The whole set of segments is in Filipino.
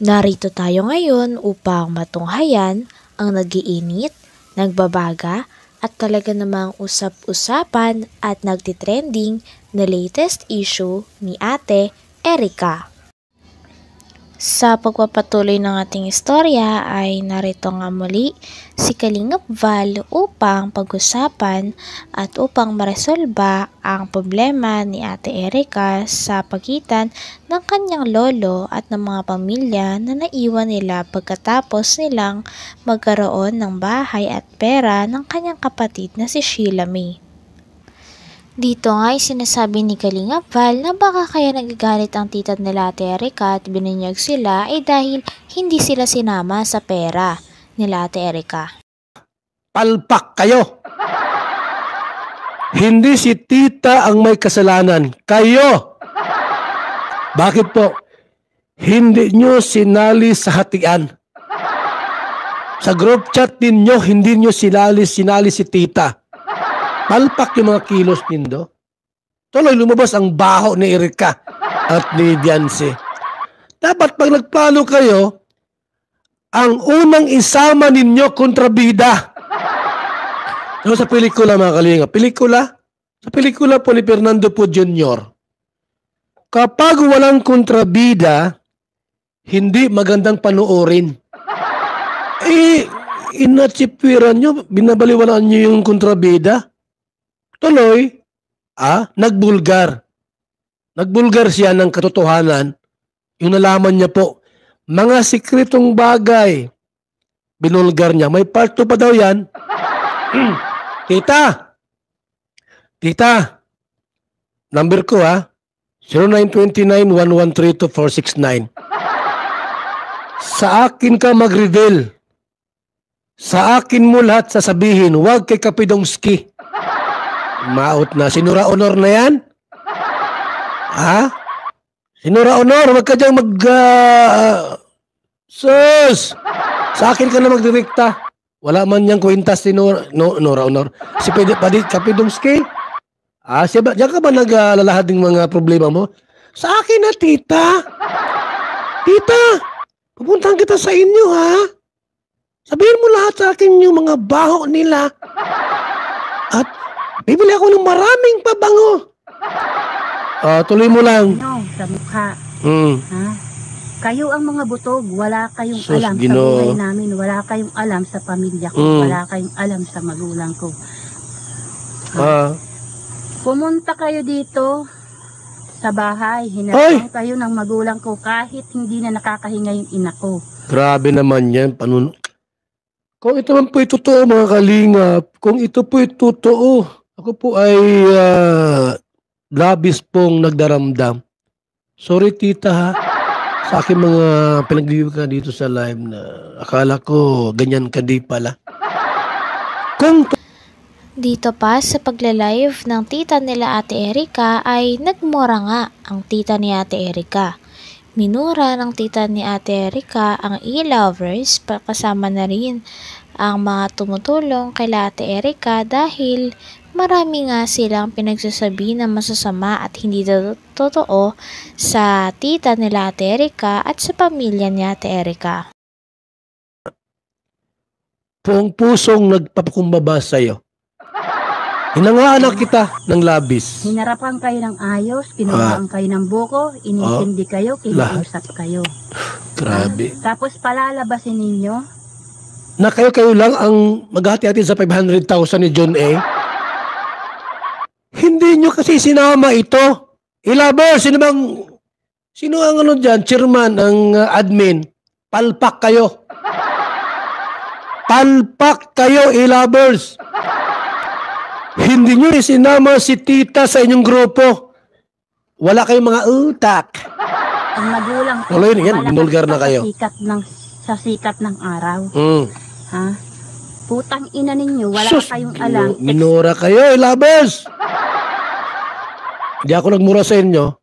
Narito tayo ngayon upang matunghayan ang nagiinit, nagbabaga at talaga namang usap-usapan at nagtitrending na latest issue ni Ate Erica. Sa pagpapatuloy ng ating istorya ay narito nga muli si Kalingap Val upang pag-usapan at upang maresolba ang problema ni Ate Erica sa pagitan ng kanyang lolo at ng mga pamilya na naiwan nila pagkatapos nilang magkaroon ng bahay at pera ng kanyang kapatid na si Sheila May. Dito nga ay sinasabi ni Kalingap Val na baka kaya nagagalit ang tita nila Ate Erica at binunyag sila ay dahil hindi sila sinama sa pera nila Ate Erica. Palpak kayo! Hindi si tita ang may kasalanan. Kayo! Bakit po? Hindi nyo sinali sa hatian. Sa group chat ninyo, hindi nyo sinali si tita. Palpak yung mga kilos nindo. Tuloy lumabas ang baho ni Erica at ni Dianse. Dapat pag nagplano kayo, ang unang isama ninyo kontrabida. So, sa pelikula mga kalinga, sa pelikula po ni Fernando Po Jr., kapag walang kontrabida, hindi magandang panoorin. Inatsipiran nyo, binabaliwalaan nyo yung kontrabida. Tuloy, nagbulgar. Nagbulgar siya ng katotohanan. Yung nalaman niya po, mga sikretong bagay, binulgar niya. May part 2 pa daw yan. Tita, number ko 0929-1132-469. Sa akin ka mag-reveal. Sa akin mo lahat sasabihin, huwag kay Kapidongski. Maot na. Sinura honor na yan? Sinura honor. Huwag ka diyang sus! Sa akin ka na magdirekta. Wala man niyang kwintas si Nora honor. Si Kapidongski? Diyan ka ba naglalahad ng mga problema mo? Sa akin na, tita. Tita, pupuntahan kita sa inyo, Sabihin mo lahat sa akin yung mga baho nila. At bibili ako ng maraming pabango. Tuloy mo lang. Sa mukha. Kayo ang mga butog, wala kayong alam sa buhay namin, wala kayong alam sa pamilya ko, wala kayong alam sa magulang ko. Pumunta kayo dito sa bahay, hinarang kayo ng magulang ko kahit hindi na nakakahinga yung ina ko. Grabe naman yan, Kung ito man po'y totoo mga kalingap, kung ito po'y totoo, ako po ay labis pong nagdaramdam. Sorry tita sa aking mga pinagbibig ka dito sa live na akala ko ganyan ka di pala. Dito pa sa pagla-live ng tita nila Ate Erica ay nagmura nga ang tita ni Ate Erica. Minura ng tita ni Ate Erica ang e-lovers kasama na rin ang mga tumutulong kay Ate Erica dahil marami nga silang pinagsasabi na masasama at hindi totoo sa tita nila Ate Erica at sa pamilya ni Ate Erica. Buong pusong nagpapakumbaba sa'yo. Hinangaanak kita ng labis. Hinarapan kayo ng ayos, pinuhaan kayo ng buko, inintindi kayo, kinausap kayo. Grabe. Tapos palalabasin ninyo. Na kayo lang ang maghati-hati sa 500,000 ni John A. Hindi nyo kasi sinama ito. Ilaber, sino ang dyan? Chairman, ang admin. Palpak kayo. Palpak kayo, ilabers. Hindi nyo isinama si tita sa inyong grupo. Wala kayong mga utak. Ang magulang ko, binulgar na kayo. Sa sikat ng araw. Putang ina ninyo, wala kayong alam. Minura kayo, ilabers. Hindi ako nagmura sa inyo.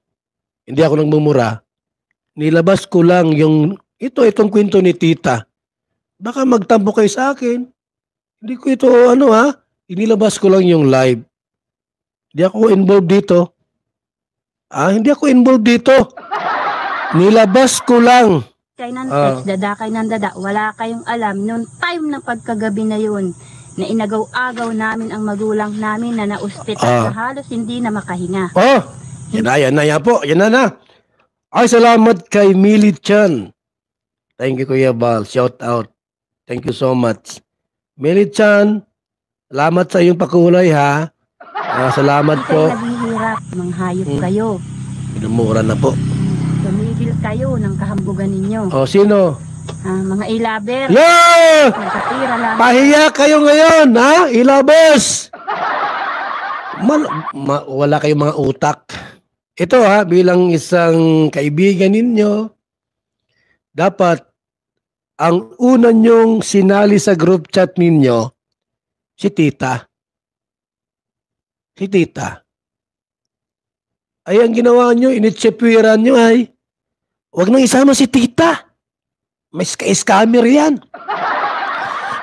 Hindi ako nagmumura. Nilabas ko lang itong kwento ni tita. Baka magtampo kayo sa akin. Hindi ko ito, inilabas ko lang yung live. Hindi ako involved dito. Nilabas ko lang Kay ng text, dada kay ng dada, wala kayong alam. Noong time ng pagkagabi na yun, na inagaw-agaw namin ang magulang namin na na-ospital na halos hindi na makahinga. Yan na po. Yan na. Ay, salamat kay Millie Chan. Thank you, Kuya Bal. Shout out. Thank you so much. Millie Chan, salamat sa iyong pakulay, ha. Salamat po. Kayo naghihirap, manghayop kayo. Pinumura na po. Tumigil kayo ng kahambugan ninyo. Sino? Mga ilaber. Yeah! Nagkatira lang. Pahiya kayo ngayon, ha? Ilabos! Wala kayong mga utak. Ito, ha, bilang isang kaibigan ninyo, dapat ang una nyong sinali sa group chat ninyo, si Tita. Si Tita. Ay, ang ginawa nyo, initsepwiran nyo ay, huwag nang isama si Tita. May scammer yan.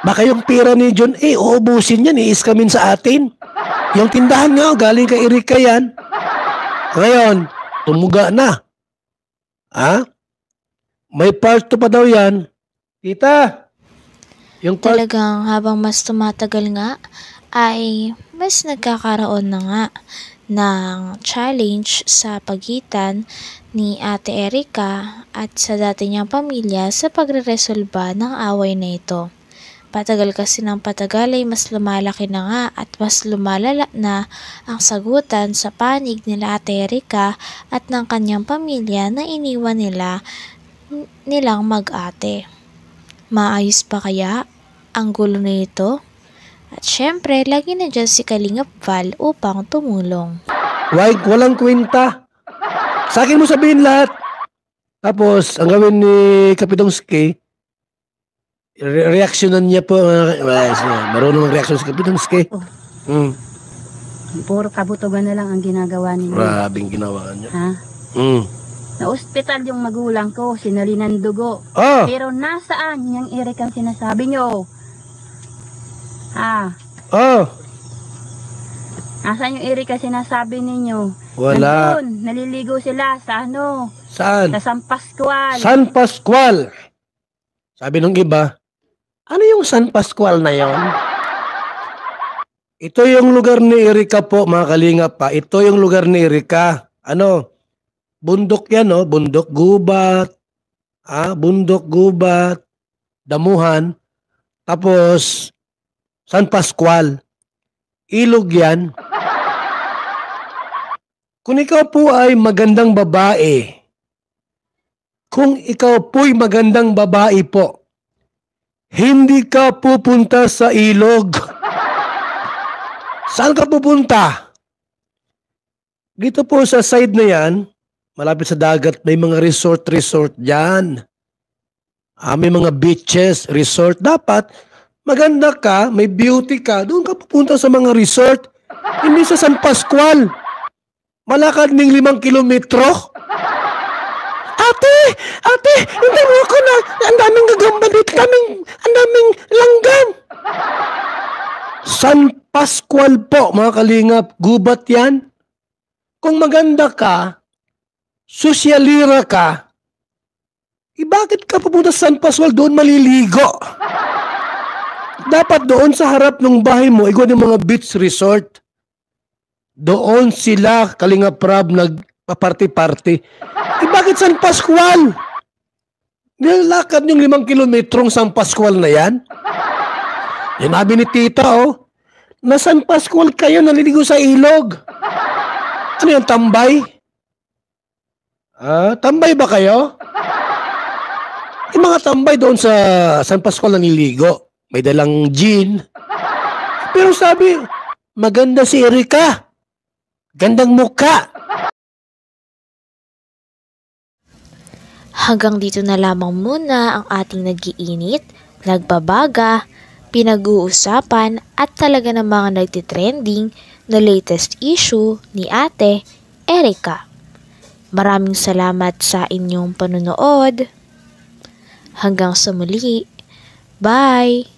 Baka yung pera ni John A, uubusin yan, i-scamin sa atin. Yung tindahan nga, galing kay Erika yan. Ngayon, tumuga na. May part 2 pa daw yan. Tita, yung part... Talagang habang mas tumatagal nga, ay mas nagkakaroon na nga ng challenge sa pagitan ni Ate Erika at sa dati niyang pamilya sa pagreresolba ng away na ito. Patagal kasi ng patagal ay mas lumalaki na nga at mas lumalala na ang sagutan sa panig nila Ate Erika at ng kanyang pamilya na iniwan nilang mag-ate. Maayos pa kaya ang gulo na ito? At syempre, lagi na dyan si Kalingap Val upang tumulong. Walang kwenta. Sa akin mo sabihin lahat. Tapos, ang gawin ni Kapitongski, reaksyonan niya po. Marunong mag-reaksyon si Kapitongski. Puro kabutugan na lang ang ginagawa ninyo. Grabing ginawa niya. Na-ospital yung magulang ko, sinalinan dugo. Pero nasaan yung Erika ang sinasabi nyo? Nasaan yung Erika sinasabi ninyo? Wala. Nandun, naliligo sila sa ano? Saan? Sa San Pascual. San Pascual. Sabi nung iba, ano yung San Pascual na yon? Ito yung lugar ni Erika po, mga kalingap pa. Ito yung lugar ni Erika. Bundok yan, bundok gubat. Bundok gubat. Damuhan. Tapos, San Pascual. Ilog yan. Kung ikaw po ay magandang babae, hindi ka pupunta sa ilog. Saan ka pupunta? Dito po sa side na yan, malapit sa dagat, may mga resort dyan. May mga beaches, resort. Dapat, maganda ka, may beauty ka, doon ka pupunta sa mga resort. Hindi sa San Pascual. Malakad ng 5 kilometro. Ate, hindi mo ako na, ang daming gagamba dito, ang daming langgan. San Pascual po, mga kalingap, gubat yan. Kung maganda ka, sosyalira ka, bakit ka pupunta sa San Pascual, doon maliligo? Dapat doon sa harap ng bahay mo, ikaw yung mga beach resort. Doon sila, Kalingap Rab, nagpa-party-party. Bakit San Pascual? Nilakad yung 5 kilometrong San Pascual na yan? Sinabi ni Tita, na San Pascual kayo naliligo sa ilog. Ano yung tambay? Tambay ba kayo? Yung mga tambay doon sa San Pascual naliligo. May dalang gin. Pero sabi, maganda si Erika. Gandang mukha. Hanggang dito na lamang muna ang ating nag-iinit, nagbabaga, pinag-uusapan at talaga ng mga nagtitrending na latest issue ni Ate Erika. Maraming salamat sa inyong panunood. Hanggang sa muli. Bye!